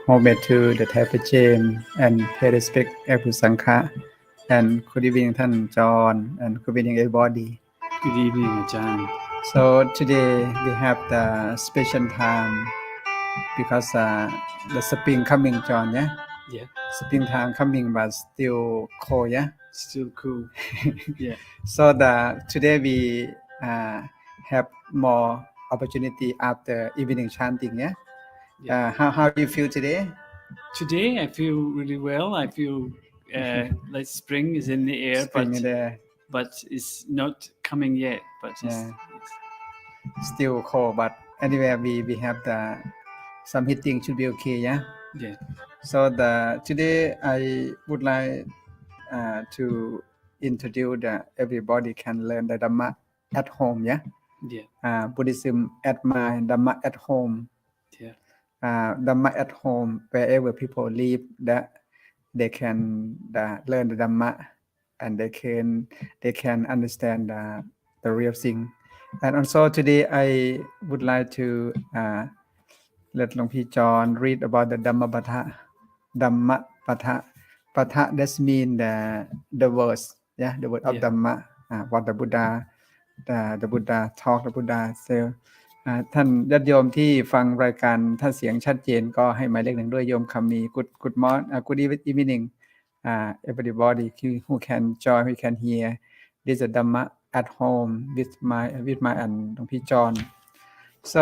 Homage to the Thai James and pay respect every Sangha and good evening ท่าน John and good evening everybody. Good evening, Ajahn. So today we have the special time because the spring coming, John, yeah? Yeah, Spring time coming but still cold, yeah? still cool. Yeah. So today we have more opportunity after evening chanting, yeah? Yeah. How do you feel today? Today I feel really well. I feel like spring is in the air, Spring in there. but it's not coming yet. But Yeah. Still cold, but anyway, we have some heating should be okay, yeah. Yeah. So today I would like to introduce everybody can learn the Dhamma at home, yeah. Yeah. Buddhism at my Dhamma at home. Yeah. Dhamma at home, wherever people live, that they can learn the Dhamma and they can understand the real thing. And also today I would like to let Longpi John read about the Dhamma Patha. Dhamma Patha. Patha that mean the words, yeah, the word of Yeah. Dhamma, what the Buddha talk, the Buddha say. ท่านญาติโยมที่ฟังรายการถ้าเสียงชัดเจนก็ให้หมายเลขหนึ่งด้วยโยมคำมี good morning good evening everybody who can join who can hear this is Dhamma at home with my and หลวงพี่จอน so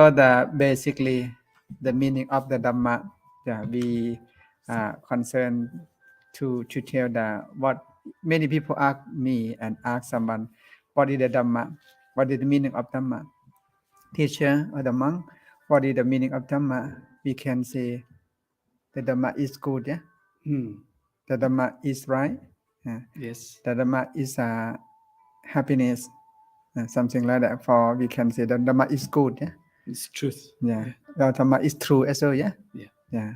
basically the meaning of the Dhamma we concern to tell what many people ask me and ask someone what is the Dhamma, what is the meaning of Dhamma. Teacher or the monk, what is the meaning of Dhamma? We can say the Dhamma is good, yeah. The Dhamma is right. Yes. The Dhamma is happiness, something like that. For we can say the Dhamma is good, yeah. It's truth. Yeah. The Dhamma is true as well, yeah. Yeah.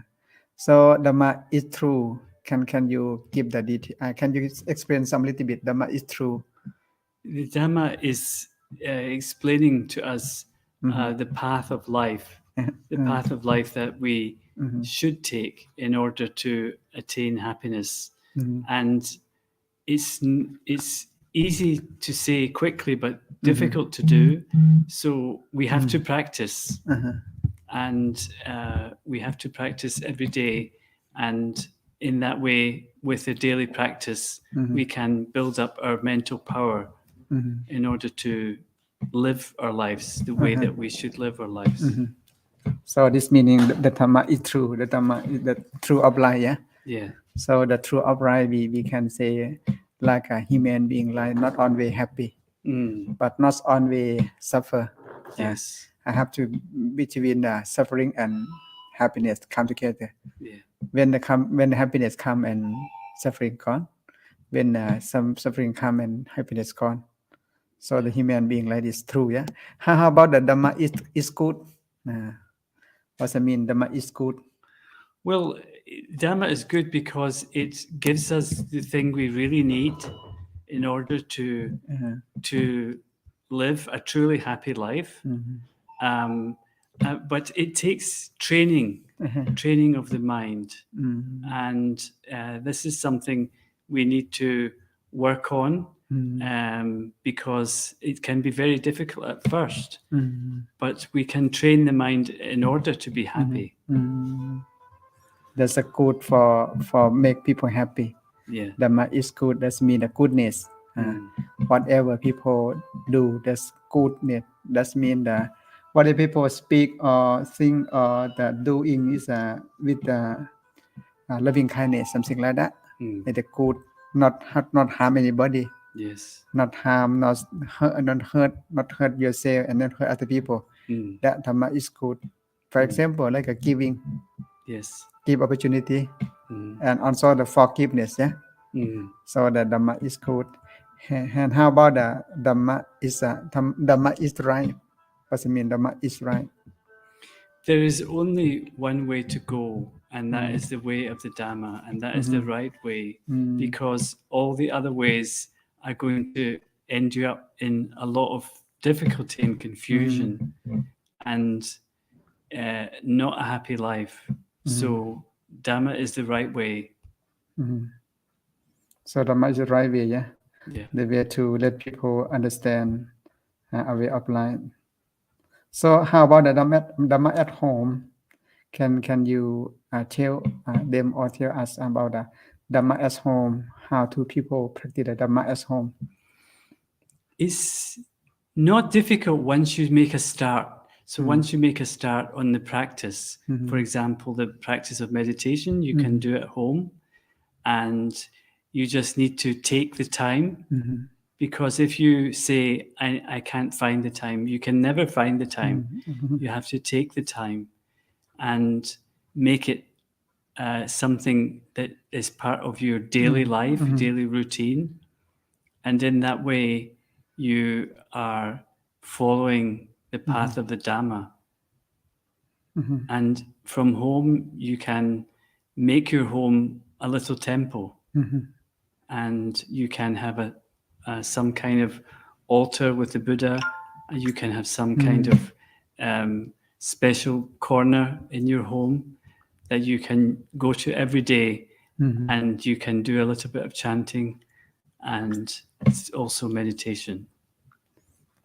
So Dhamma is true. Can you give the detail? Can you explain some little bit? Dhamma is true. The Dhamma is explaining to us the path of life, the path of life that we should take in order to attain happiness. And it's easy to say quickly, but difficult to do. So we have to practice, and we have to practice every day. And in that way, with the daily practice, we can build up our mental power in order to live our lives the way that we should live our lives. So this meaning the Dhamma is true. The Dhamma is the true of life, yeah? Yeah. So the true of life, we can say like a human being, like not always happy, but not always suffer. Yes. I have to between the suffering and happiness come together. Yeah. When the happiness come and suffering gone, when some suffering come and happiness gone. So the human being like this true, yeah. How about the Dhamma is good? What does it mean? Dhamma is good. Well, Dhamma is good because it gives us the thing we really need in order to live a truly happy life. But it takes training of the mind. And this is something we need to work on because it can be very difficult at first. But we can train the mind in order to be happy. That's a good for make people happy. Yeah. Dhamma is good. That's mean the goodness. Whatever people do, that's goodness. That's mean whatever people speak or think or the doing is with loving kindness, something like that. It's a good, not harm anybody. Yes. Not harm, not hurt yourself and not hurt other people. That Dhamma is good. For example, like a giving. Yes. Give opportunity and also the forgiveness, yeah. So the Dhamma is good. And how about the Dhamma is right? What does it mean? Dhamma is right. There is only one way to go, and that is the way of the Dhamma, and that is the right way, because all the other ways are going to end you up in a lot of difficulty and confusion and not a happy life. So Dhamma is the right way. So Dhamma is the right way, yeah? Yeah. The way to let people understand a way of life. So how about the Dhamma at home? Can you tell them or tell us about the Dhamma at home? How do people practice the Dhamma at home? It's not difficult once you make a start. So once you make a start on the practice, for example, the practice of meditation, you can do at home, and you just need to take the time. Because if you say, I can't find the time, you can never find the time. You have to take the time and make it something that is part of your daily life, daily routine. And in that way, you are following the path of the Dhamma. And from home, you can make your home a little temple. And you can have some kind of altar with the Buddha. You can have some kind of special corner in your home that you can go to every day, and you can do a little bit of chanting, and it's also meditation.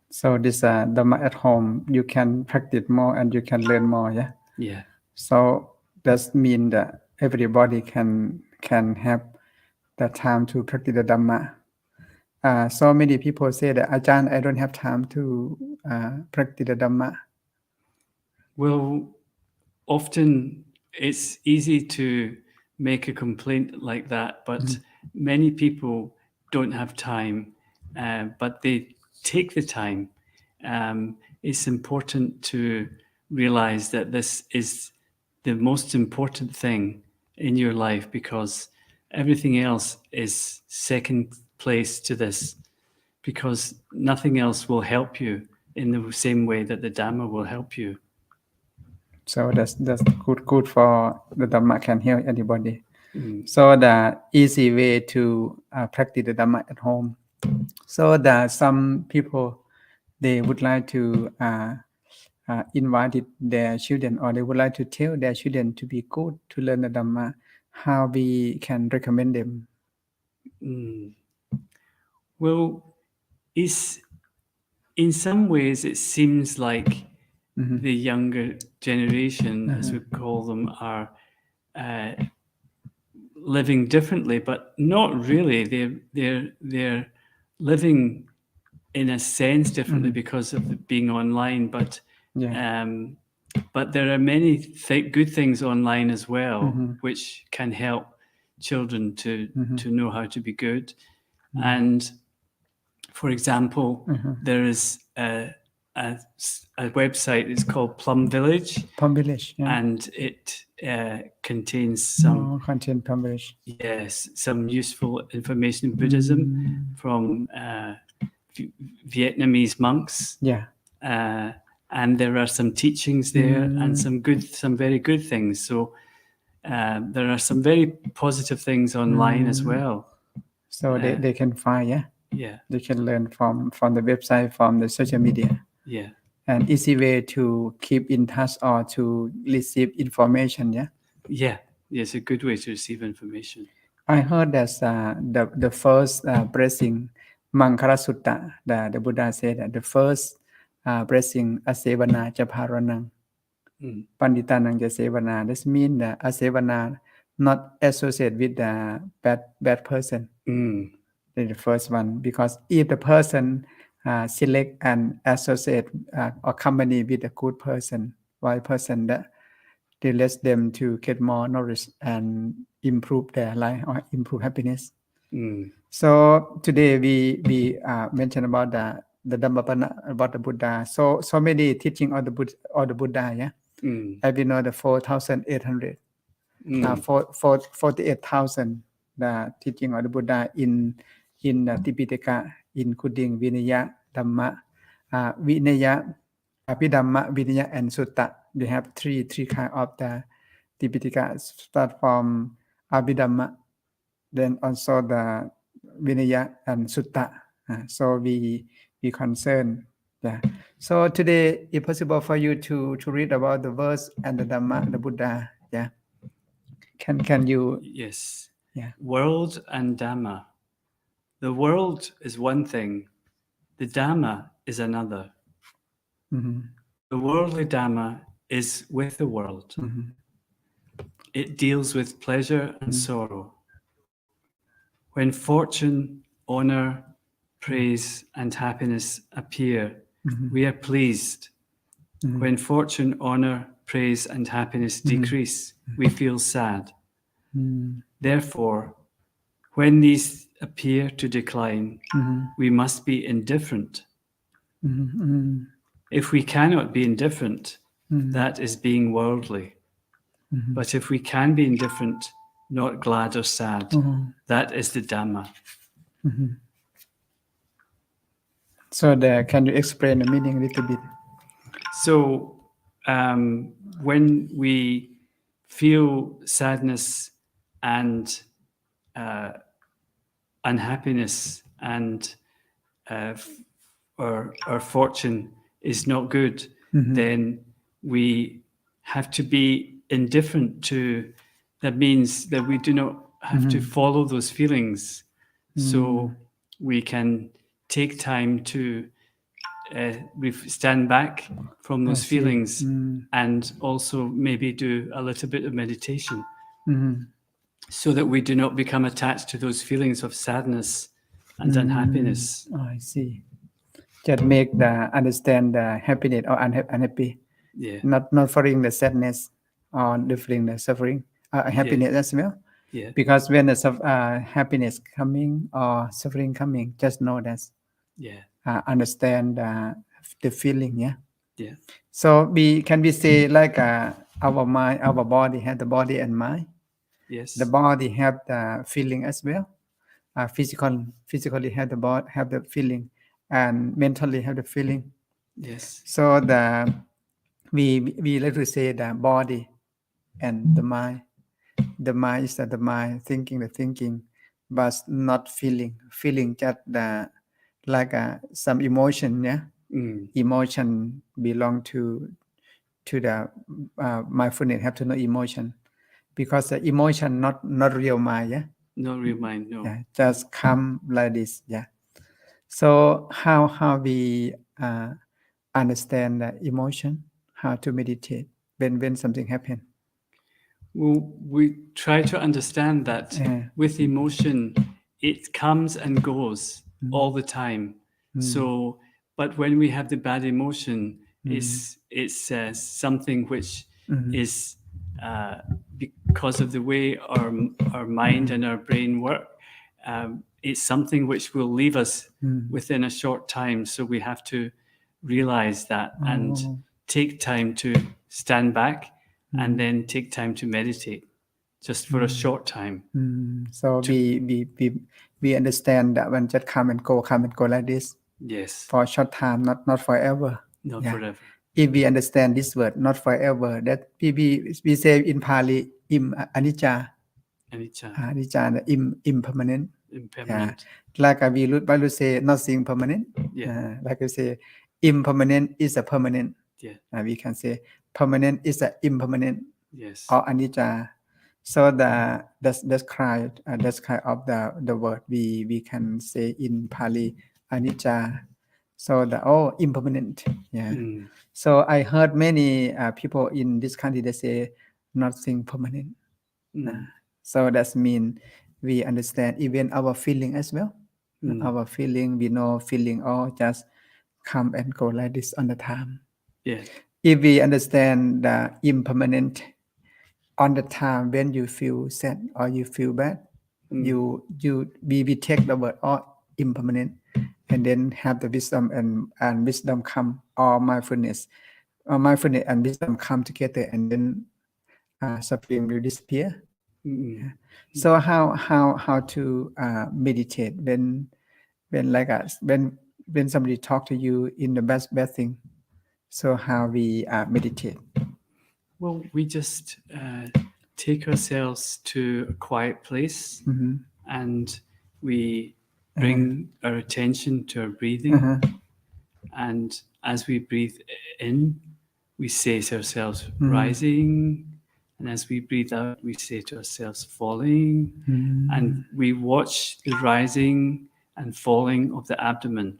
So this Dhamma at home, you can practice more and you can learn more, yeah? Yeah. So that means that everybody can have the time to practice the Dhamma. So many people say that, Ajahn, I don't have time to practice the Dhamma. Well, often it's easy to make a complaint like that, but many people don't have time, but they take the time. It's important to realize that this is the most important thing in your life, because everything else is second place to this, because nothing else will help you in the same way that the Dhamma will help you. So that's good for the Dhamma can help anybody. So the easy way to practice the Dhamma at home. So that some people, they would like to invite their children, or they would like to tell their children to be good to learn the Dhamma. How we can recommend them? Well, in some ways it seems like the younger generation, as we call them, are living differently, but not really. They're living in a sense differently because of being online, but there are many good things online as well, which can help children to know how to be good. And for example, there is a website. It's called Plum Village. Plum Village, yeah. And it contains some content Plum Village. Yes, some useful information in Buddhism from Vietnamese monks. Yeah. And there are some teachings there, and some very good things. So there are some very positive things online as well. So they can find, yeah? Yeah. They can learn from the website, from the social media. Yeah. And easy way to keep in touch or to receive information, yeah? Yeah. It's a good way to receive information. I heard that the first blessing, Mangala Sutta, the Buddha said that the first blessing, Asevana Chaparanang, Panditanang Jasevana. This means that Asevana not associate with the bad person. The first one, because if the person select and associate or company with a good person, wise person, that they let them to get more knowledge and improve their life or improve happiness. So today we mentioned about the Dhammapana, about the Buddha. So many teaching of the Buddha, yeah. And we know the 4,800, 48,000 the teaching of the Buddha in the Tipitaka, including Vinaya, Dhamma, Vinaya, Abhidhamma, Vinaya, and Sutta. They have three kind of the Tipitaka. Start from Abhidhamma, then also the Vinaya and Sutta. So we concern. Yeah. So today, it's possible for you to read about the verse and the Dhamma, the Buddha. Yeah. can you Yes. yeah World and Dhamma. The world is one thing. The Dhamma is another. mm-hmm. The worldly Dhamma is with the world. Mm-hmm. It deals with pleasure and sorrow. When fortune, honor, praise, and happiness appear, we are pleased. When fortune, honor, praise, and happiness decrease, we feel sad. Therefore, when these appear to decline, we must be indifferent. If we cannot be indifferent, that is being worldly. But if we can be indifferent, not glad or sad, that is the Dhamma. so can you explain the meaning a little bit So when we feel sadness and unhappiness and our fortune is not good, then we have to be indifferent to. That means that we do not have to follow those feelings, so we can take time to stand back from those feelings and also maybe do a little bit of meditation, so that we do not become attached to those feelings of sadness and unhappiness. oh, I see just make the understand the happiness or unhappy Yeah, not following the sadness or the feeling the suffering happiness as well yeah, because when the happiness coming or suffering coming just know that yeah, understand the feeling yeah yeah. so can we say like our mind our body have the body and mind Yes. the body have the feeling as well physically have the body have the feeling and mentally have the feeling Yes. so we like to say the body and the mind is the mind thinking the thinking but not feeling just like some emotion yeah emotion belong to the mindfulness have to know emotion because the emotion not real mind yeah Not real mind, no. yeah just come like this yeah so how we understand the emotion how to meditate when something happen Well, we try to understand that with emotion, it comes and goes all the time. So, but when we have the bad emotion, it's something which is because of the way our mind and our brain work. It's something which will leave us within a short time. So we have to realize that and take time to stand back and then take time to meditate just for a short time. So we understand that when just come and go like this Yes, for a short time not forever not yeah. forever. If we understand this word not forever that we say in Pali anicca Anicca, anicca impermanent impermanent. yeah. Like we would say nothing permanent Yeah. like we say impermanent is a permanent Yeah. We can say permanent is a impermanent Yes. or anicca so that's kind of the word we can say in Pali anicca so impermanent yeah so I heard many people in this country they say nothing permanent so that means we understand even our feeling as well our feeling we know feeling all just come and go like this on the time Yeah. if we understand the impermanent on the time when you feel sad or you feel bad we take the word or impermanent and then have the wisdom and wisdom come or mindfulness and wisdom come together and then suffering will disappear so how to meditate when like us when somebody talk to you in the bad thing so how we meditate Well, we just take ourselves to a quiet place and we bring our attention to our breathing. And as we breathe in, we say to ourselves, rising And as we breathe out, we say to ourselves, falling. And we watch the rising and falling of the abdomen.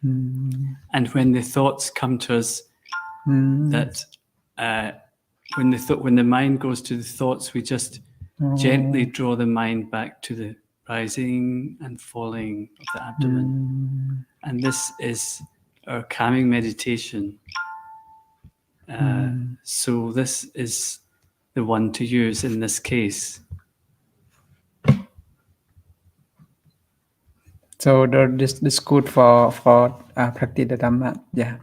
And when the thoughts come to us, that when the mind goes to the thoughts, we just gently draw the mind back to the rising and falling of the abdomen. And this is our calming meditation. So this is the one to use in this case. So this good for practice the Dhamma, yeah,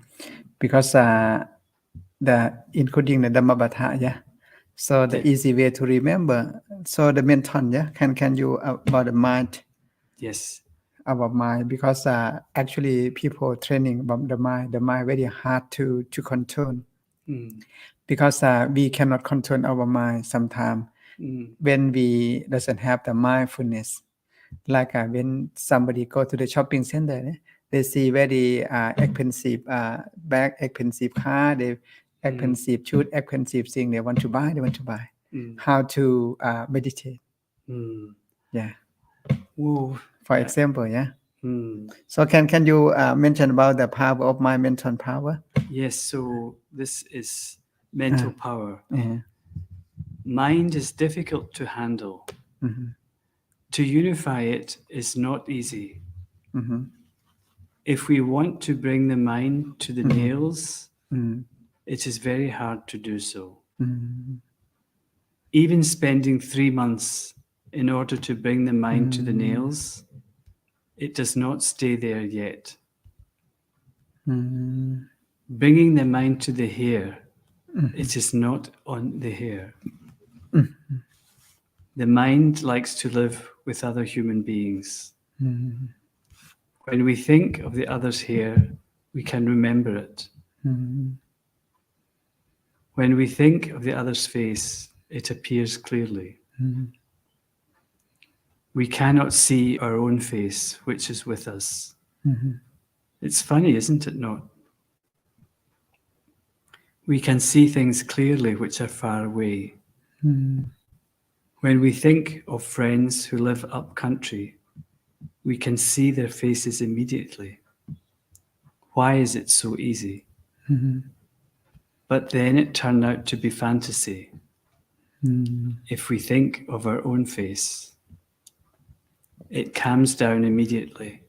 because the including the Dhamma Bhatha, yeah. So the easy way to remember. So the menton, yeah, can you about the mind? Yes. About mind, because actually people training about the mind very hard to control, because we cannot control our mind sometimes when we doesn't have the mindfulness. Like when somebody go to the shopping center, they see very expensive bag, expensive car, they expensive shoes, expensive thing they want to buy. How to meditate? Yeah. Whoa. For example, yeah. So can you mention about the power of mind, mental power? Yes. So this is mental power. Mind is difficult to handle. To unify it is not easy. If we want to bring the mind to the nails, it is very hard to do so. Even spending 3 months in order to bring the mind to the nails, it does not stay there yet. Bringing the mind to the hair, it is not on the hair. The mind likes to live with other human beings. When we think of the other's hair, we can remember it. When we think of the other's face, it appears clearly. We cannot see our own face, which is with us. It's funny, isn't it not? We can see things clearly which are far away. When we think of friends who live up country, we can see their faces immediately. Why is it so easy? But then it turned out to be fantasy. If we think of our own face, it calms down immediately.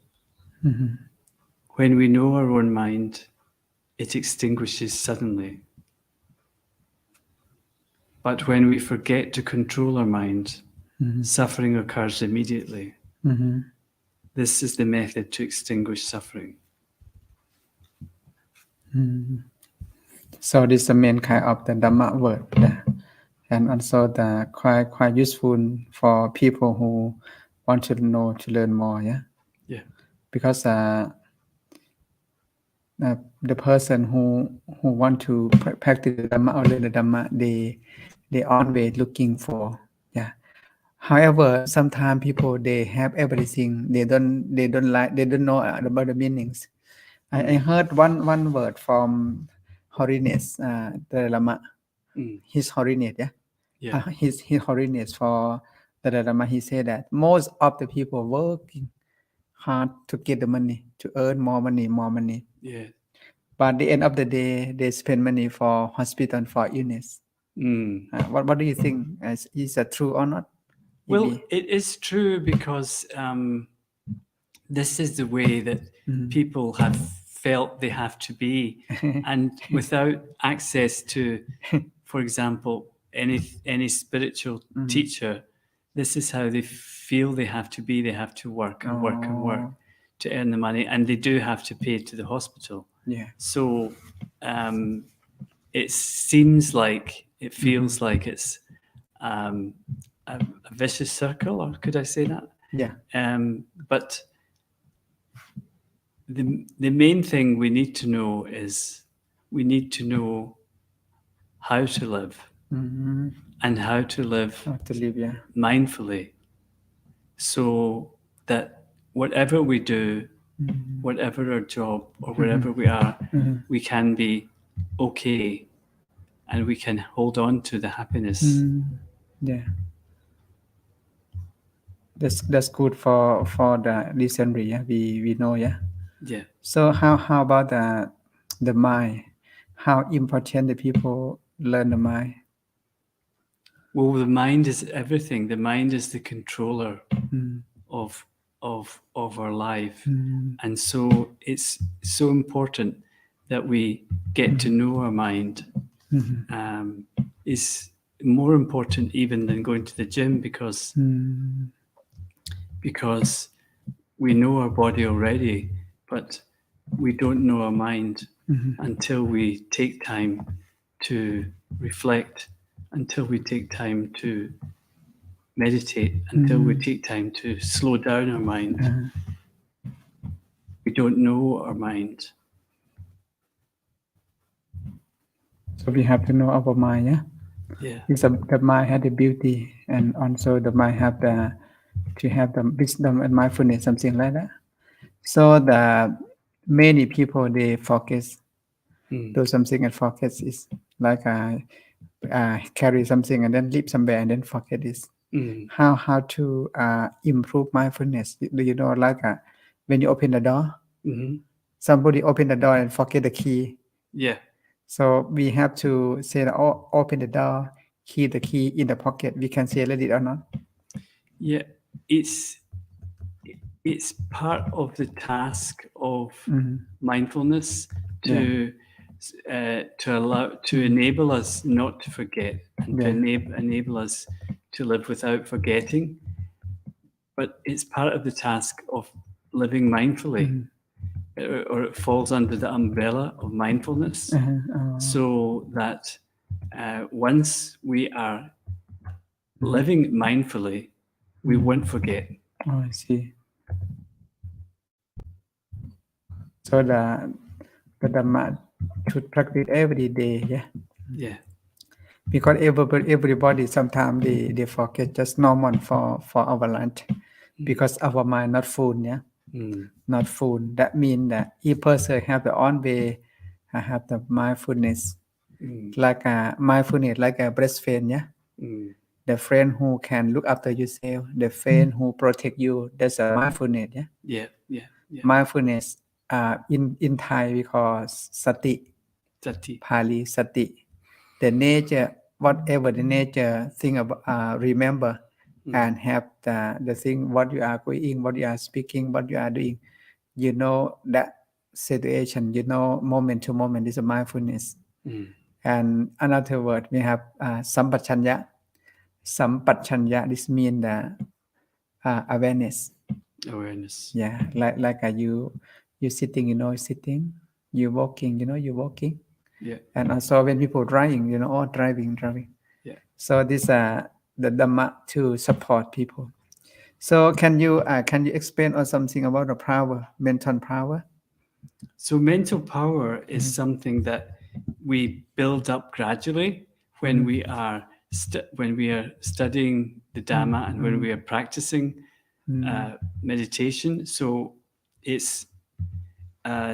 When we know our own mind, it extinguishes suddenly. But when we forget to control our mind, suffering occurs immediately. This is the method to extinguish suffering. So this is the main kind of the Dhamma word, and also the quite useful for people who want to know, to learn more, yeah. Yeah. Because the person who want to practice the Dhamma or learn the Dhamma, they always looking for, yeah. However, sometimes people they have everything, they don't like, they don't know about the meanings. I heard one word from Holiness, the Lama, His Holiness, yeah. His Holiness for the Lama, he said that most of the people working hard to get the money, to earn more money. Yeah. But at the end of the day, they spend money for hospital, for illness. What do you think? Is that true or not? Well, it is true because this is the way that people have felt they have to be. And without access to, for example, any spiritual teacher, this is how they feel they have to be. They have to work and work and work to earn the money, and they do have to pay to the hospital. Yeah. So it seems like, it feels like it's a vicious circle, or could I say that? Yeah. But the main thing we need to know is we need to know how to live, and how to live yeah. mindfully, so that whatever we do, whatever our job or wherever we are, we can be okay and we can hold on to the happiness. Yeah, that's good for the recently. Yeah, we know. Yeah. Yeah. So how about the mind? How important the people learn the mind? Well, the mind is everything. The mind is the controller of our life, and so it's so important that we get to know our mind. Is more important even than going to the gym because we know our body already, but we don't know our mind until we take time to reflect, until we take time to meditate, until we take time to slow down our mind. We don't know our mind. So we have to know our mind. Yeah. Yeah. The mind has the beauty, and also the mind have the wisdom and mindfulness, something like that. So the many people they focus, do something and forget is like carry something and then leave somewhere and then forget this. How to improve mindfulness? Do you know, like when you open the door, somebody open the door and forget the key. Yeah. So we have to say, oh, open the door, keep the key in the pocket. We can say let it or not. Yeah. It's part of the task of mindfulness to enable us not to forget and to enable us to live without forgetting. But it's part of the task of living mindfully, or it falls under the umbrella of mindfulness, so that once we are living mindfully, we won't forget. Oh, I see. So the Dhamma should practice every day, yeah. Yeah. Because everybody sometimes they forget, just normal for our lunch, because our mind not full, yeah. Not full. That means that each person have their own way, have the mindfulness, like mindfulness, like a best friend, yeah. The friend who can look after yourself, the friend who protect you. That's a mindfulness, yeah. Yeah. Mindfulness, in Thai we call sati. Sati. Pali sati. The nature, whatever the nature, think about, remember, and have the thing, what you are going, what you are speaking, what you are doing. You know that situation, you know moment to moment is a mindfulness. And another word we have sampachanya. Sampachanya, this means the awareness. Yeah, like you sitting, you know sitting. You walking, you know you walking. Yeah. And also when people driving, you know, or driving. Yeah. So these are the Dhamma to support people. So can you explain or something about the power, mental power? So mental power is something that we build up gradually when we are studying the Dhamma and when we are practicing meditation. So it's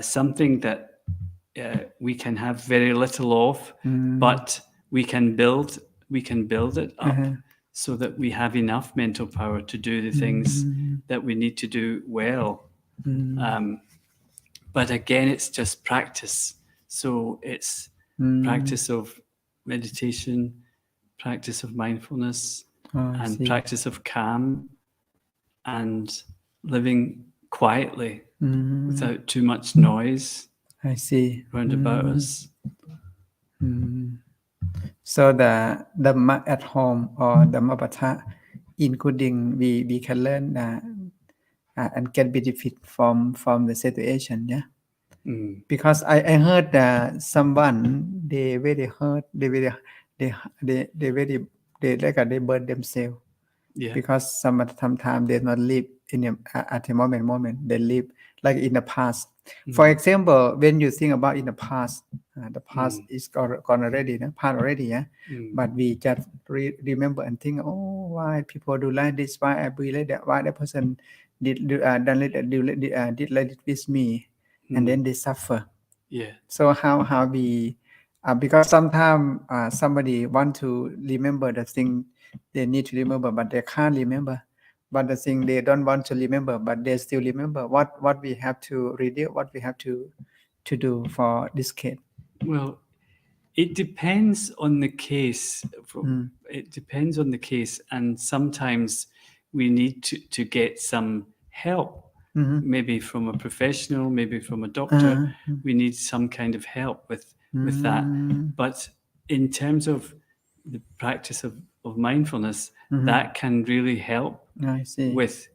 something that we can have very little of, but we can build it up so that we have enough mental power to do the things that we need to do well. But again, it's just practice. So it's practice of meditation, practice of mindfulness, and practice of calm, and living quietly without too much noise. I see. Round about us. So the Dhamma at home or Dhammapatha, including we can learn and get benefit from the situation, yeah. Because I heard that someone they very hurt, they burn themselves. Yeah. Because sometimes they not live at the moment they live like in the past. For example, when you think about in the past is gone already, past already, yeah. But we just remember and think, oh, why people do like this, why I be like that, why that person did like this with me, and then they suffer. Yeah. So how we Because sometimes somebody want to remember the thing they need to remember, but they can't remember. But the thing they don't want to remember, but they still remember. What we have to reduce, what we have to do for this case. Well, it depends on the case. It depends on the case, and sometimes we need to get some help, maybe from a professional, maybe from a doctor. We need some kind of help with that. But in terms of the practice of mindfulness, that can really help I see. with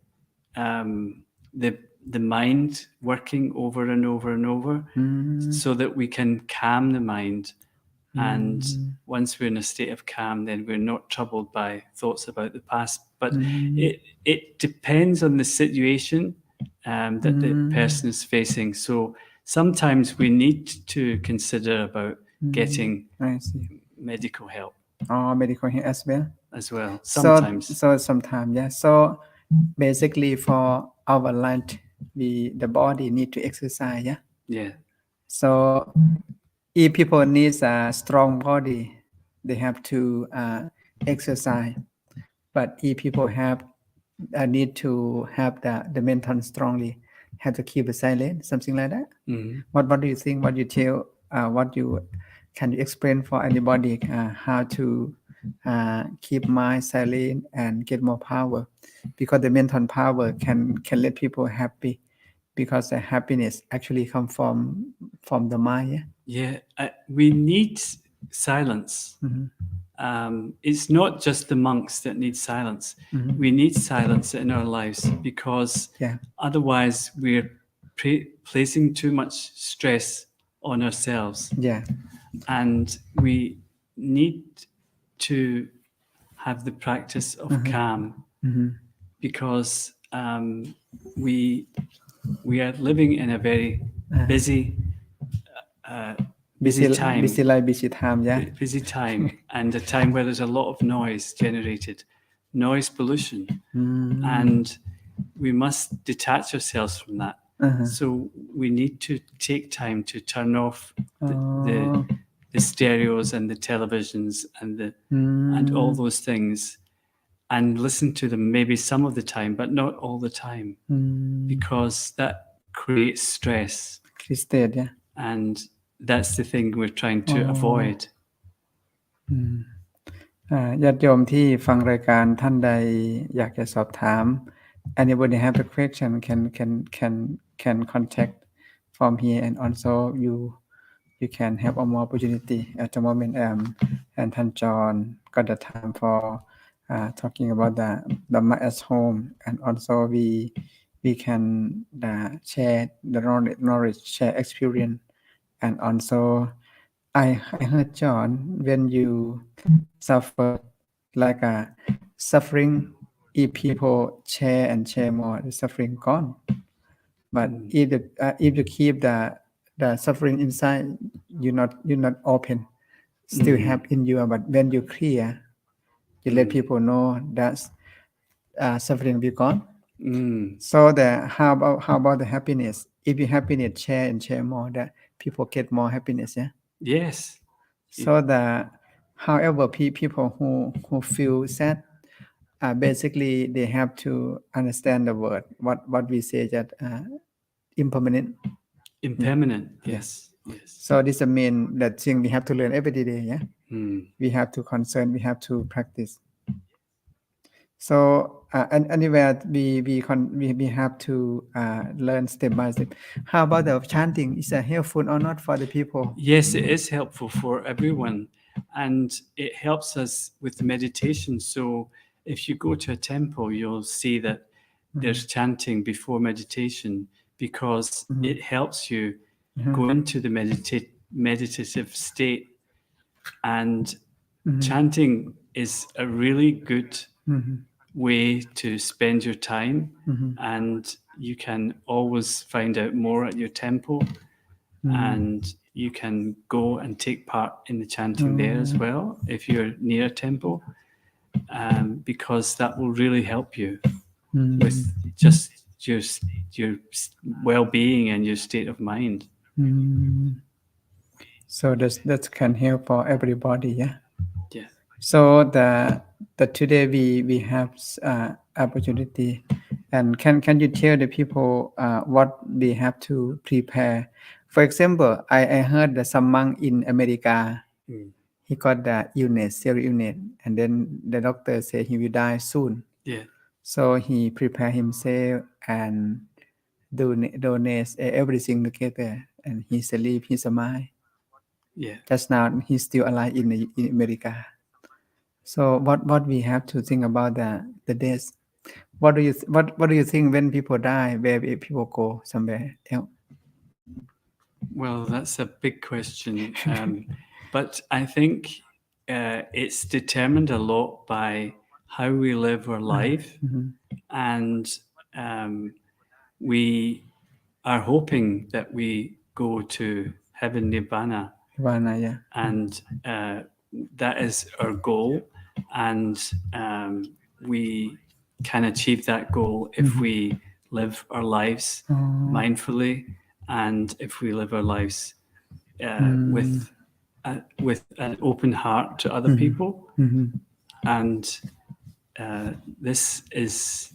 the mind working over and over and over, so that we can calm the mind. And once we're in a state of calm, then we're not troubled by thoughts about the past. But it depends on the situation that the person is facing. So sometimes we need to consider about getting I see. medical help Medical help as well. Sometimes. So sometimes, yeah. So basically, for our life, the body need to exercise, yeah. Yeah. So if people need a strong body, they have to exercise. But if people have need to have the mental strongly, have to keep it silent, something like that. What do you think? What you tell? Can you explain for anybody how to keep mind silent and get more power? Because the mental power can let people happy, because the happiness actually come from the mind. Yeah, we need silence. It's not just the monks that need silence. We need silence in our lives, because otherwise we're placing too much stress on ourselves. Yeah. And we need to have the practice of calm, because we are living in a very busy time. Busy life, busy time, yeah. Busy time, and a time where there's a lot of noise generated, noise pollution. And we must detach ourselves from that. So we need to take time to turn off the stereos and the televisions and all those things, and listen to them maybe some of the time, but not all the time, because that creates stress. Yeah. And that's the thing we're trying to avoid. ญาติโยมที่ฟังรายการท่านใดอยากจะสอบถาม anybody have a question can contact from here, and also you can have a more opportunity at the moment. And ท่าน John got the time for talking about the Dhamma at home, and also we can share the knowledge, share experience. And also I heard, John, when you suffer like a suffering, if people share and share more, the suffering gone. But if you keep the suffering inside, you're not open, still have in you. But when you clear, you let people know that suffering be gone. So how about the happiness? If you happiness, share and share more, that people get more happiness, yeah. Yes. So however, people who feel sad, basically they have to understand the word what we say, that impermanent. Yes. So this mean that thing we have to learn every day, yeah. We have to concern, we have to practice. So anywhere we have to learn step by step. How about the chanting? Is that helpful or not for the people? Yes, it is helpful for everyone, and it helps us with the meditation. So if you go to a temple, you'll see that there's chanting before meditation, because it helps you go into the meditative state. And chanting is a really good way to spend your time, and you can always find out more at your temple, and you can go and take part in the chanting there as well if you're near a temple, because that will really help you with just your well-being and your state of mind. So that can help for everybody. Yeah. Yeah. So the today we have opportunity, and can you tell the people what we have to prepare? For example, I heard that some monk in America, he got the illness, serious illness, and then the doctor said he will die soon. Yeah. So he prepared himself and donates everything together, and he sleep, he smile. Yeah. Just now he's still alive in America. So what we have to think about the death? What do you think when people die? Where people go somewhere else? Well, that's a big question. But I think it's determined a lot by how we live our life. And we are hoping that we go to heaven, Nibbana. Nirvana, yeah. And that is our goal. And we can achieve that goal if we live our lives mindfully, and if we live our lives with an open heart to other people. And this is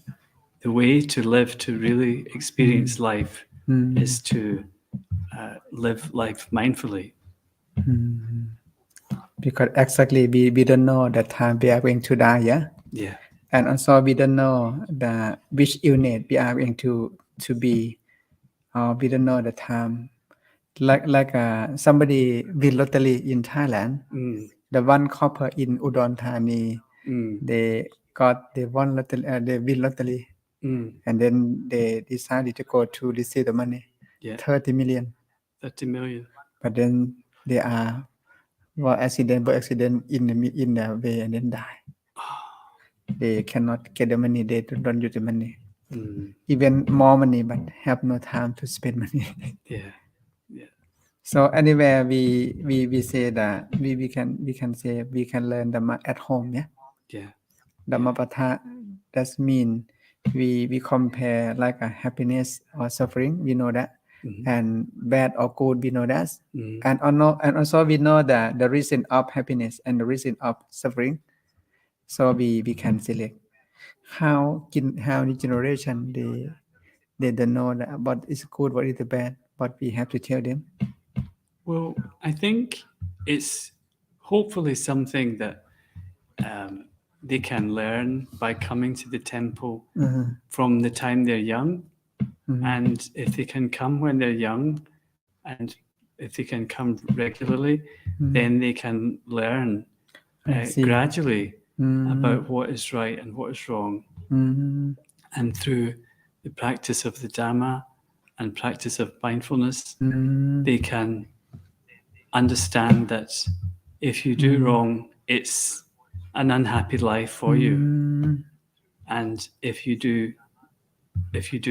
the way to live, to really experience life, is to live life mindfully. Because exactly we don't know the time we are going to die, yeah. Yeah. And also we don't know which unit we are going to be, or we don't know the time. Like somebody win lottery in Thailand, the one couple in Udon Thani, they won lottery, they win lottery, and then they decided to go to receive the money, 30 million. 30 million. But then they are accident in the way and then die. They cannot get the money. They don't use the money. Even more money, but have no time to spend money. Yeah. So anywhere we say that we can say we can learn Dhamma at home, yeah. Yeah. Dhammapatha, that mean we compare like a happiness or suffering, we know that, and bad or good, we know that, and also we know that the reason of happiness and the reason of suffering. So we can select how the generation they don't know that what is good, what is the bad, but we have to tell them. Well, I think it's hopefully something that they can learn by coming to the temple from the time they're young. And if they can come when they're young, and if they can come regularly, then they can learn gradually about what is right and what is wrong. And through the practice of the Dhamma and practice of mindfulness, they can understand that if you do wrong, it's an unhappy life for you. And if you do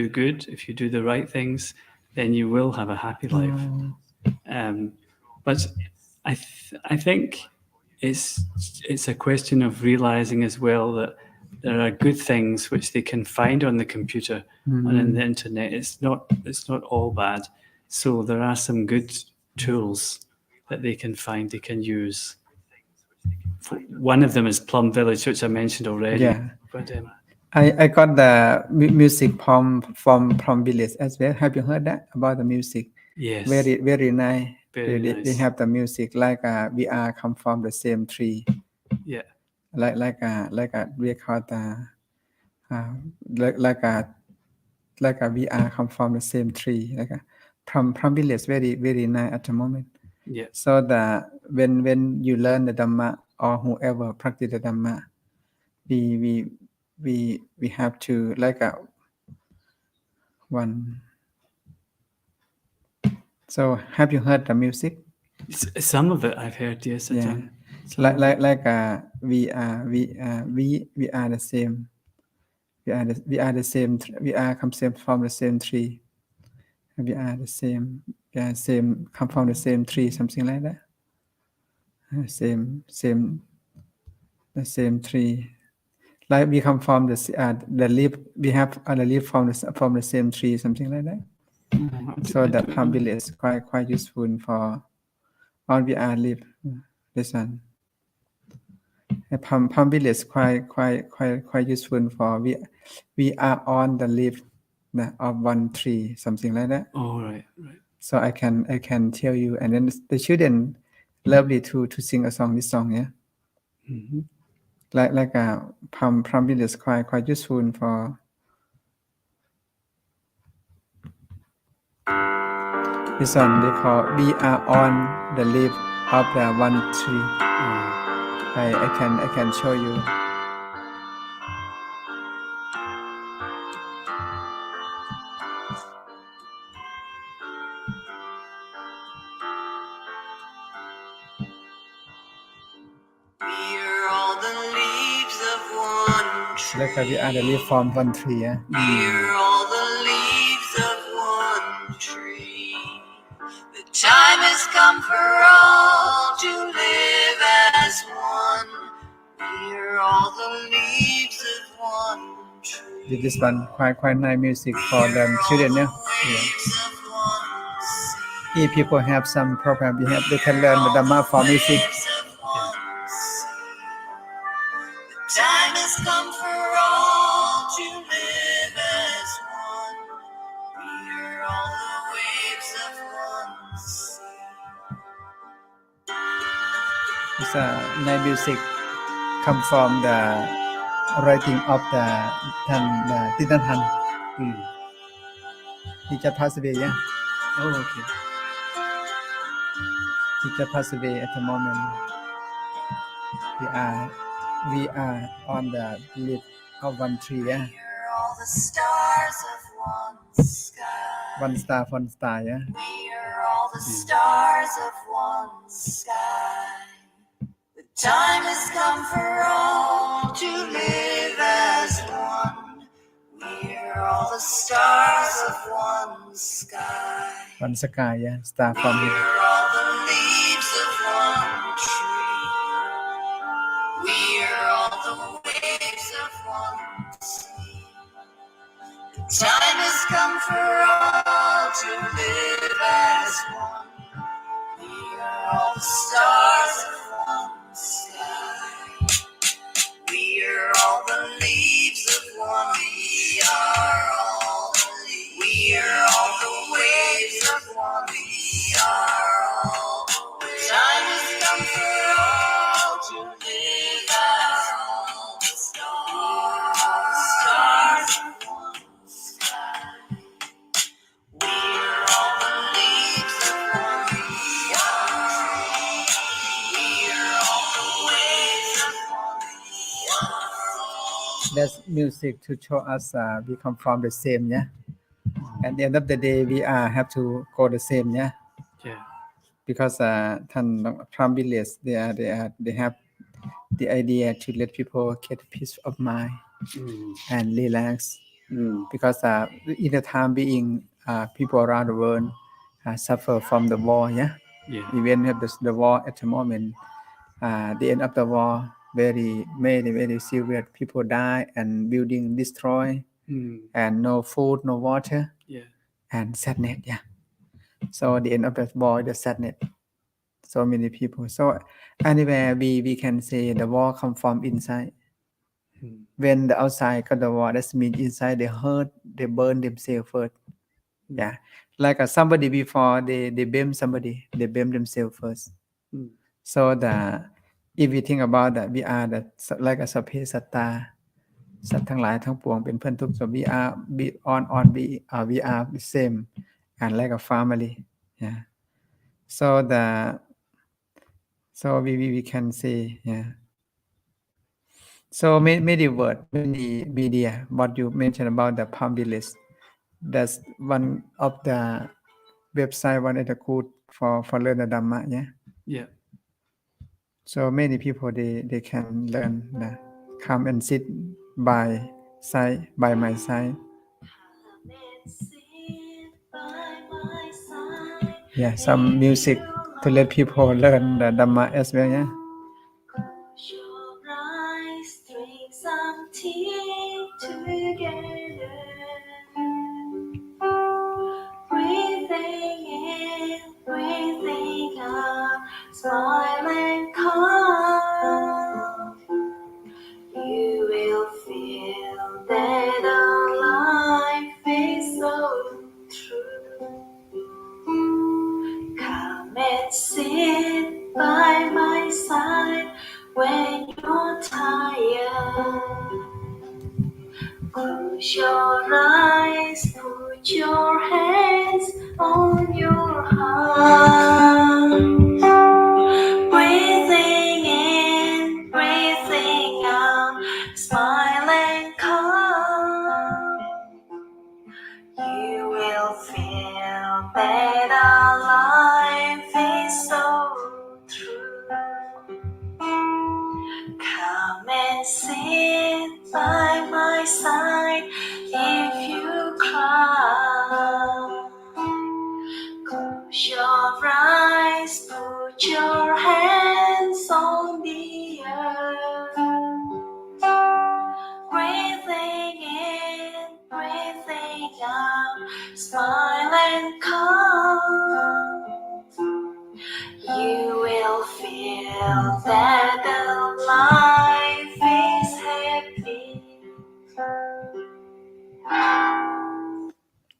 good, if you do the right things, then you will have a happy life. But I think it's a question of realizing as well that there are good things which they can find on the computer and on the internet. It's not all bad. So there are some good tools that they can find, they can use. One of them is Plum Village, which I mentioned already. Yeah. But I got the music from Village as well. Have you heard that about the music? Yes. Very nice. Very nice. They have the music like we are come from the same tree. Yeah. Like we call like we are come from the same tree. Like Plum Village very nice at the moment. Yeah. So when you learn the Dhamma, or whoever practice the Dhamma, we have to like one. So have you heard the music? Some of it I've heard, yes. Yeah. Like we are the same. We are the same. We are come from the same tree. We are the same. Come from the same tree. Something like that. The same tree. Like we come from the leaf. We have the leaf from the same tree. Something like that. So that Plum Village is quite useful for on VR live this one Palm Village quite useful for we are on the leaf of one tree something like that Oh, right. so I can tell you and then the children lovely to sing a song this song yeah Mm-hmm. like Palm Village quite useful for this one they call we are on the leaf of the one tree I can show you We're all the leaves of one tree. like we are the leaf from one tree yeah We're all the leaves of one tree. The time has come for all to live as one. We're all the leaves of one tree. this one quite nice music for the children yeah Waves of one sea. if people have some program they can learn the Dhamma for music Waves of one sea. The time has come for all to live as one. We're all the waves of one sea. it's a nice music come from the writing of the Titan he just passed away yeah Oh, okay. he just passed away at the moment we are on the leaf of one tree yeah We're all the stars of one sky. one star yeah We're all the stars of one sky. The time has come for all to live as one. We're all the stars of one sky. one sky yeah star from here We're all the leaves of one tree. We're all the waves of one sea. The time has come for all to live as one. We are all the stars of one sky. We are all the leaves of one. We are all the leaves. We are all the waves of one. We are all the waves. Time has come for all to live as all the stars. All the stars of one sky. We are all the leaves of one. We are all the waves of one. We are all. that's music to show us we come from the same yeah at the end of the day we have to go the same yeah Yeah. because from village they have the idea to let people get peace of mind and relax because in the time being people around the world suffer from the war yeah Yeah. even have the war at the moment the end of the war very serious people die and building destroy and no food no water Yeah. and sadness yeah so the end of the war the sadness so many people so anywhere we can say the war come from inside when the outside got the war that means inside they hurt they burn themselves first yeah like somebody before they blame somebody they blame themselves first so if we think about that we are that like a สัพเพสัตตาสัตว์ทั้งหลายทั้งปวงเป็นเพื่อนทุกข์ so we are we are the same and like a family yeah so we can say yeah so many word many media what you mentioned about the palm village that's one of the website one of the good for learn the Dhamma yeah Yeah. so many people they can learn come and sit by my side yeah some music to let people learn the Dhamma as well yeah Close your eyes, drink some tea together. Breathing in, breathing out, When you're tired, close your eyes, put your hands on your heart. Breathing in, breathing out, smile and calm. You will feel that our life is so true. Come and sit by my side if you cry. Close your eyes, put your hands on the earth. Breathing in, breathing out, smile and calm. You will feel that the life is happy.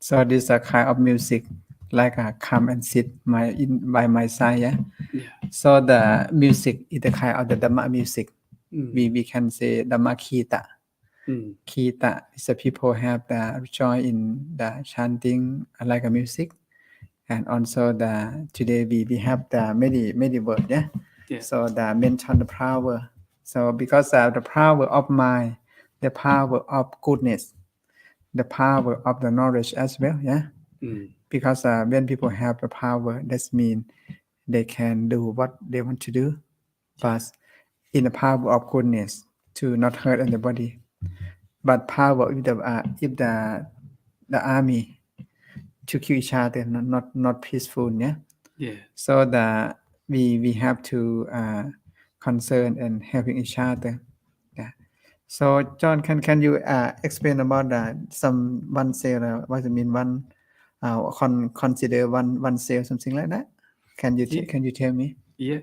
So this is a kind of music like a come and sit by my side, yeah. Yeah. So the music is the kind of the Dhamma music. Mm. We can say Dhamma Kita. Mm. Kita is the people have the joy in the chanting like a music, and also the today we have the many word, yeah. Yeah. So the mention the power. So because the power of mind, the power of goodness, the power of the knowledge as well, yeah. Mm. Because when people have the power, that means they can do what they want to do, but in the power of goodness to not hurt anybody. But power if the army to kill each other, not peaceful, yeah. Yeah. So we have to concern and helping each other. Yeah. So John, can you explain about some one cell? What does it mean one? Consider one cell, something like that. Can you tell me? Yeah.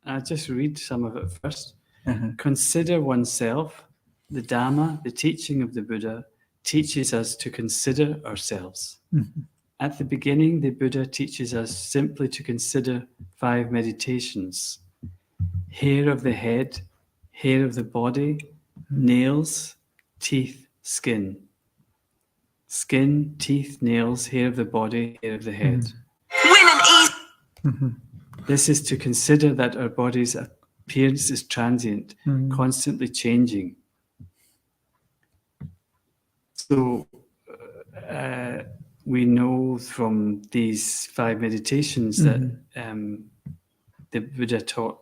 I'll just read some of it first. Uh-huh. Consider oneself. The Dhamma, the teaching of the Buddha, teaches us to consider ourselves. Mm-hmm. At the beginning, the Buddha teaches us simply to consider 5 meditations: hair of the head, hair of the body, nails, teeth, skin. Skin, teeth, nails, hair of the body, hair of the head. Win and ease. Mm-hmm. This is to consider that our body's appearance is transient, constantly changing. So we know from these 5 meditations that the Buddha taught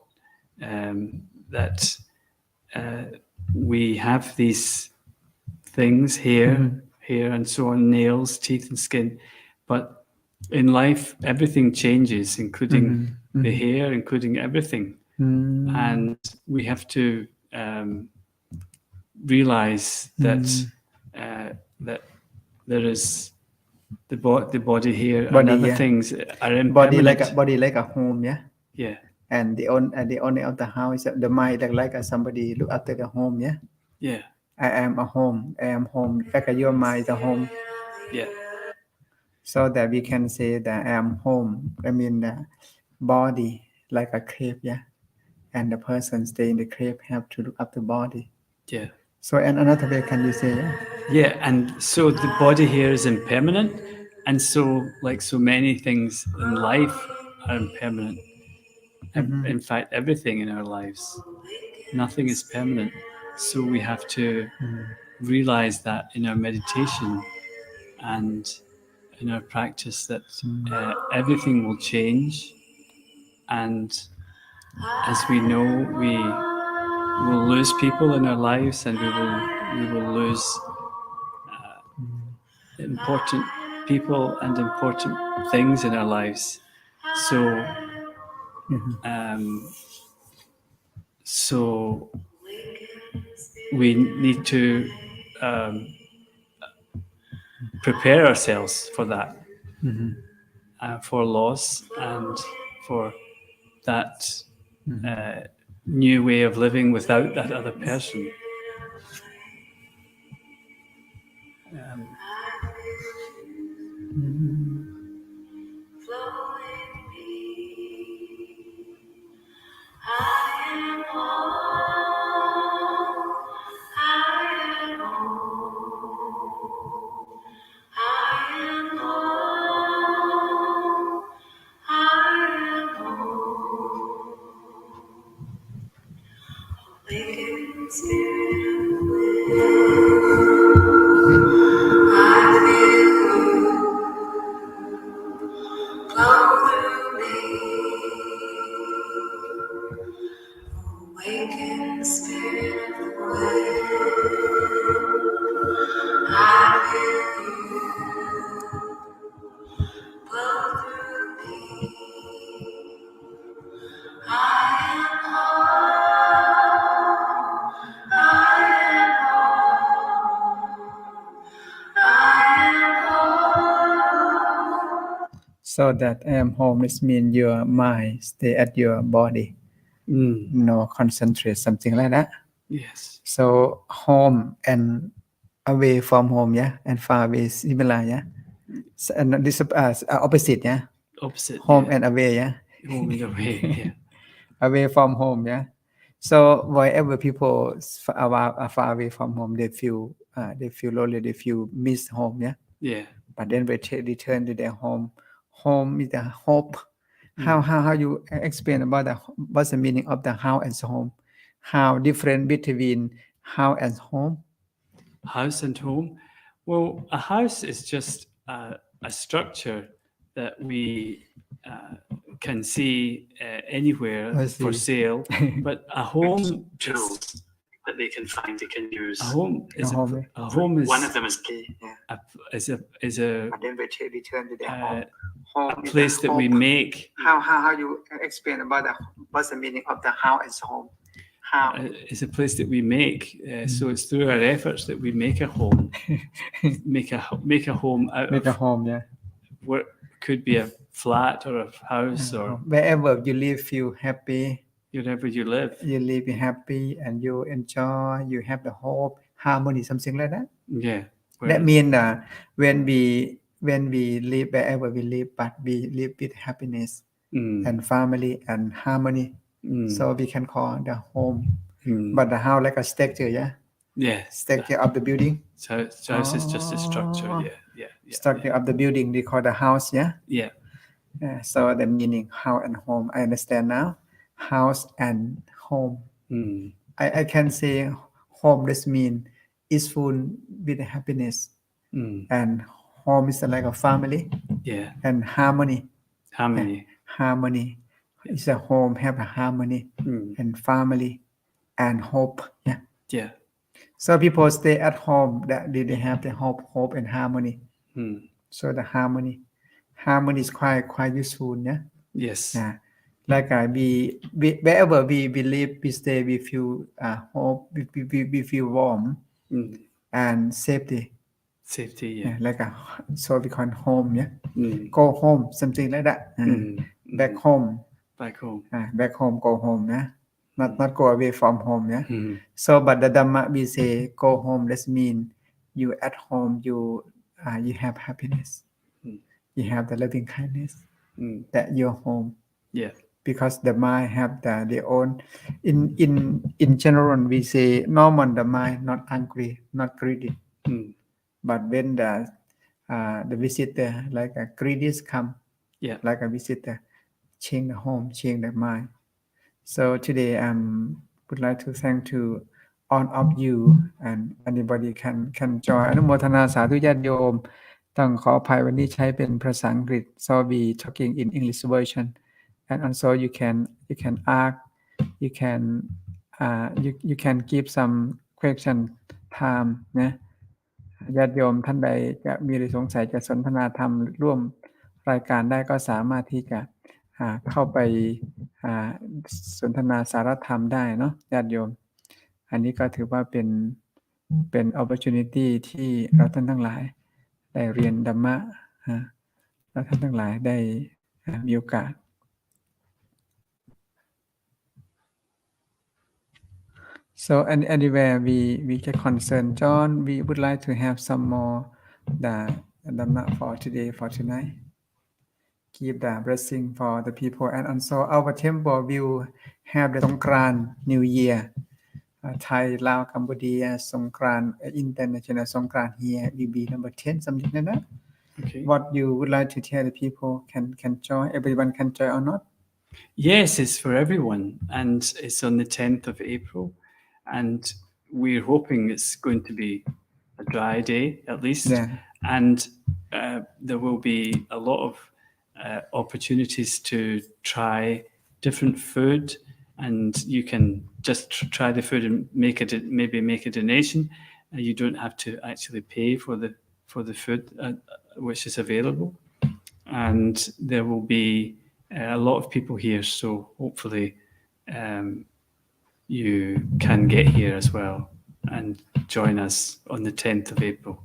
that we have these things, hair, and so on, nails, teeth, and skin. But in life, everything changes, including the hair, including everything. And we have to realize that that there is the body here and other things are impermanent. Body like a home, yeah. Yeah. And the owner of the house, the mind like somebody look after the home, yeah. Yeah. I am a home. I am home. Like your mind is a home. Yeah. So that we can say that I am home. I mean the body like a crib, yeah. And the person stay in the crib have to look after the body. Yeah. So and another way can you say, yeah? Yeah, and so the body here is impermanent, and so like so many things in life are impermanent. In fact, everything in our lives, nothing is permanent. So we have to realize that in our meditation and in our practice that everything will change, and as we know, we will lose people in our lives, and we will lose important people and important things in our lives. So, so we need to prepare ourselves for that, for loss and for that new way of living without that other person. I am Waking spirit of I feel you flow through me. Awaken spirit of I feel you flow through me. I am whole. I am whole. I am whole. So that I am home is mean your mind stay at your body. No concentrate, something like that. Yes. So home and away from home, yeah, and far away similar, yeah. So, and this opposite, yeah. Opposite. Home yeah. and away, yeah. Home and away. Yeah. Away from home, yeah. So wherever people are far away from home, they feel lonely, they feel miss home, yeah. Yeah. But then when they return to their home, home is the hope. How you explain about what's the meaning of the house and home? How different between house and home? House and home. Well, a house is just a structure that we can see anywhere I for see. sale, but a home tools that they can find they can use. a home is A home, a home is One of them is key. Yeah. is a But then when they return to their home, a home is place the that we hope. make. How you explain about what's the meaning of the house and home? How? It's a place that we make. So it's through our efforts that we make a home, make a home out Make a of home, yeah. what could be a flat or a house or Wherever you live, feel happy. wherever you live. You live happy and you enjoy. You have the hope, harmony, something like that. Yeah. That means when we live wherever we live, but we live with happiness and family and harmony. So we can call the home. But the house like a structure, yeah. Yeah. Structure of the building. So house is just a structure. Oh. Yeah. Structure of the building they call the house, yeah. Yeah. So the meaning house and home, I understand now. House and home. I can say home does mean is full with happiness, and home is like a family. Yeah. And harmony. Harmony. Harmony is a home have a harmony and family and hope. Yeah. Yeah. So people stay at home that they have the hope and harmony. So the harmony is quite useful. Yeah. Yes. Yeah. Like we wherever we live, we stay, we feel hope, we feel warm and safety. Safety. Yeah. Like so we call home. Yeah. Go home, something like that. Back home. Back home. Back home, go home. Yeah. Not go away from home. Yeah. So but the Dhamma we say go home. That mean you at home. You have happiness. You have the loving kindness. That your home. Yeah. Because the mind have their own. In general, we say normal the mind not angry, not greedy. But when the visitor like a greedy come, like a visitor, change the home, change the mind. So today would like to thank to all of you and anybody can join อนุโมทนาสาธุญาติโยมต้องขออภัยวันนี้ใช้เป็นภาษาอังกฤษ so we talking in English version and also you can ask you can give some question time นะญาติโยมท่านใดจะมีอะไรสงสัยจะสนทนาธรรมร่วมรายการได้ก็สามารถที่จะเข้าไปสนทนาสารธรรมได้เนาะญาติโยมอันนี้ก็ถือว่าเป็น opportunity ที่เราท่านทั้งหลายได้เรียนธรรมะเราท่านทั้งหลายได้มีโอกาส so anywhere we get concerned John we would like to have some more the Dhamma for today for tonight give the blessing for the people and also our temple will have the Songkran New Year Thai, Lao, Cambodia, Songkran, international Songkran here will be number 10 something like that. Okay. What you would like to tell the people can join, everyone can join or not? Yes, it's for everyone and it's on the 10th of April and we're hoping it's going to be a dry day at least, Yeah. and there will be a lot of opportunities to try different food, and you can just try the food and maybe make a donation. You don't have to actually pay for the food which is available, and there will be a lot of people here, so hopefully you can get here as well and join us on the 10th of April.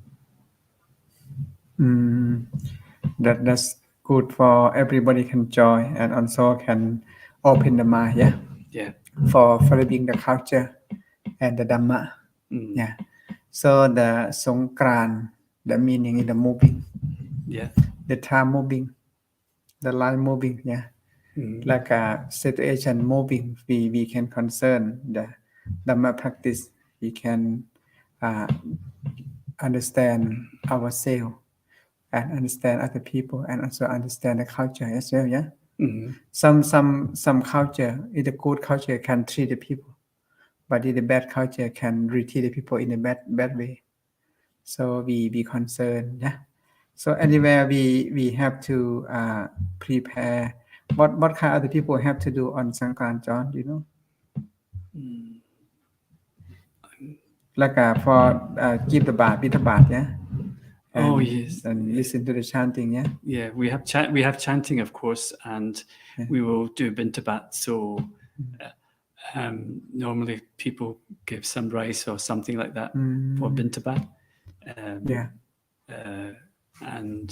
That's good for everybody can join and also can open the mind, yeah, Yeah. for following the culture and the Dhamma. Yeah. So the Songkran, the meaning is the moving, Yeah. the time moving, the line moving, yeah. Like a situation moving, we can concern the Dhamma practice. We can understand ourselves and understand other people and also understand the culture as well, yeah. Some culture, if the good culture can treat the people, but if the bad culture can treat the people in a bad way. So we be concerned, yeah. So anywhere we have to prepare. What kind of other people have to do on Sangkran, John? Do you know? Like for give the bath, beat the bath, yeah. And, yes, and listen to the chanting, yeah. Yeah, we have chanting, of course, and we will do bintabat. So normally people give some rice or something like that for bintabat. And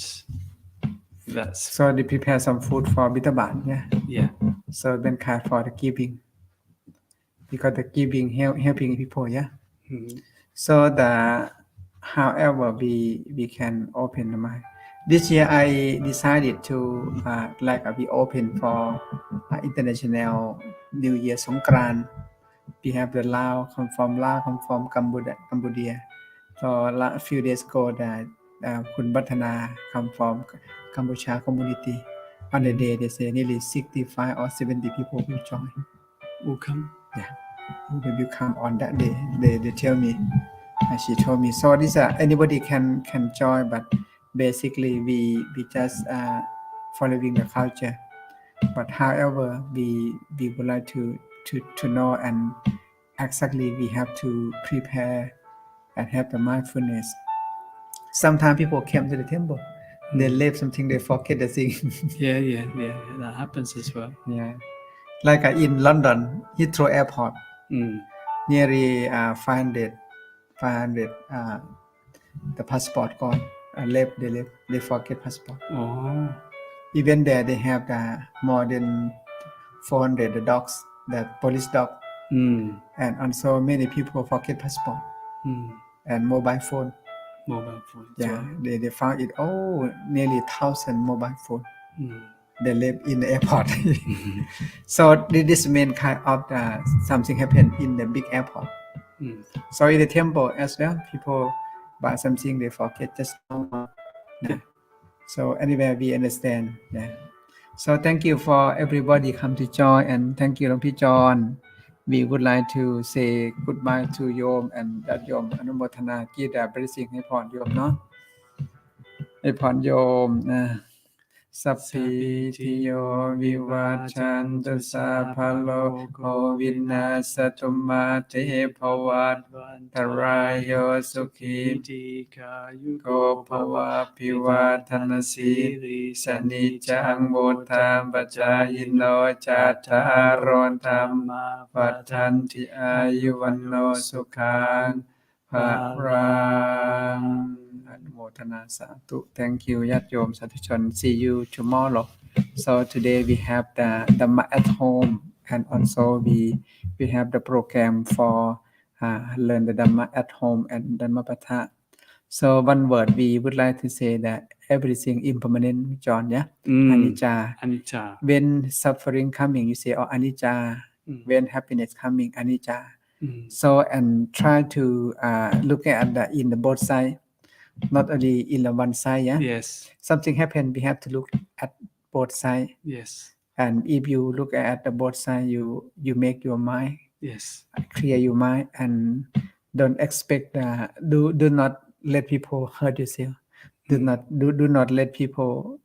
that's so they prepare some food for bitabat, yeah. Yeah. So then kind for the giving, because the giving helping people, yeah. So however we can open the mind. This year I decided to we open for international New Year Songkran. We have the Lao come from Cambodia. So a few days ago that Kun Bhattana come from Kampuchea community. On the day they say nearly 65 or 70 people will join. Will come. Yeah, they will come on that day. They tell me. She told me. So this anybody can join, but basically we just following the culture. But however, we would like to know and exactly we have to prepare and have the mindfulness. Sometimes people came to the temple, they left something, they forget the thing. Yeah, that happens as well. Yeah, like in London, Heathrow Airport, nearly 500 the passport gone. They forget passport. Oh. Even there they have more than 400 dogs, the police dog, and also many people forget passport and mobile phone. Yeah, they found it. Nearly 1,000 mobile phone. They live in the airport. So this main kind of something happened in the big airport. So in the temple as well, people buy something they forget just normal. Yeah. So anyway, we understand. Yeah. So thank you for everybody come to join, and thank you, P. John. We would like to say goodbye to Yom and that Yom Anumothana กีดา blessing ให้พรโยมเนาะให้พรโยมสัพพิติโยวิวัชชันตุสัพพะโลกโควินาศตุมาเตภวัตตรายโยสุขีติกายุโกภวะภิวาทนาสีริสนิจังวุฒามปัจจายโนจัตตารโธรรมวัฏันติอายุวันโนสุขังภะรังอนุโมทนาสาธุ Thank you ญาติโยมสาธุชน See you tomorrow. So today we have the Dhamma at home, and also we have the program for learn the Dhamma at home and Dhamma Patha. So one word we would like to say that everything impermanent, John, yeah? Anicca. When suffering coming, you say, anicca. When happiness coming, anicca. So and try to look at in the both side, not only in the one side, yeah. Yes. Something happen, we have to look at both side. Yes. And if you look at the both side, you make your mind Yes. Clear your mind and don't expect. Do not let people hurt yourself. Do not let people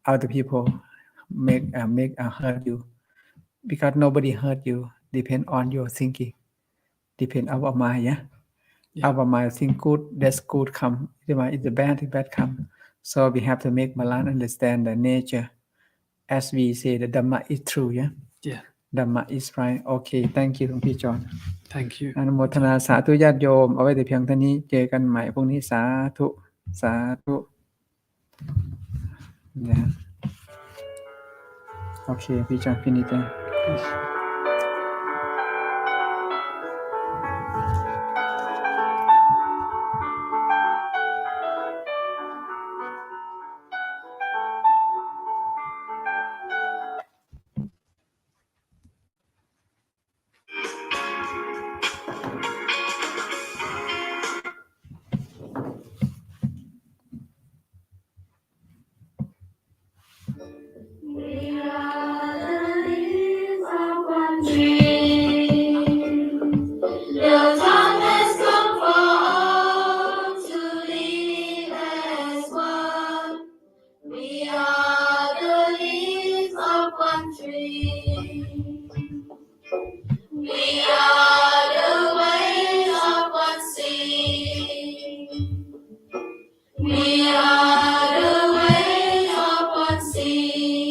other people make hurt you, because nobody hurt you. Depend on your thinking. Depend our mind. Yeah. Our mind think good, that's good come. If the bad come. So we have to make balance, understand the nature. As we say, the Dhamma is true. Yeah. Yeah. Dhamma is right. Okay. Thank you หลวงพี่จอน Thank you. อนุโมทนาสาธุญาติโยมเอาไว้แต่เพียงเท่านี้เจอกันใหม่พรุ่งนี้สาธุสาธุนะโอเคพี่จอนพี่นิดนะ We are the leaves of one tree. The time has come for all to live as one. We are the leaves of one tree. We are the waves of one sea. We are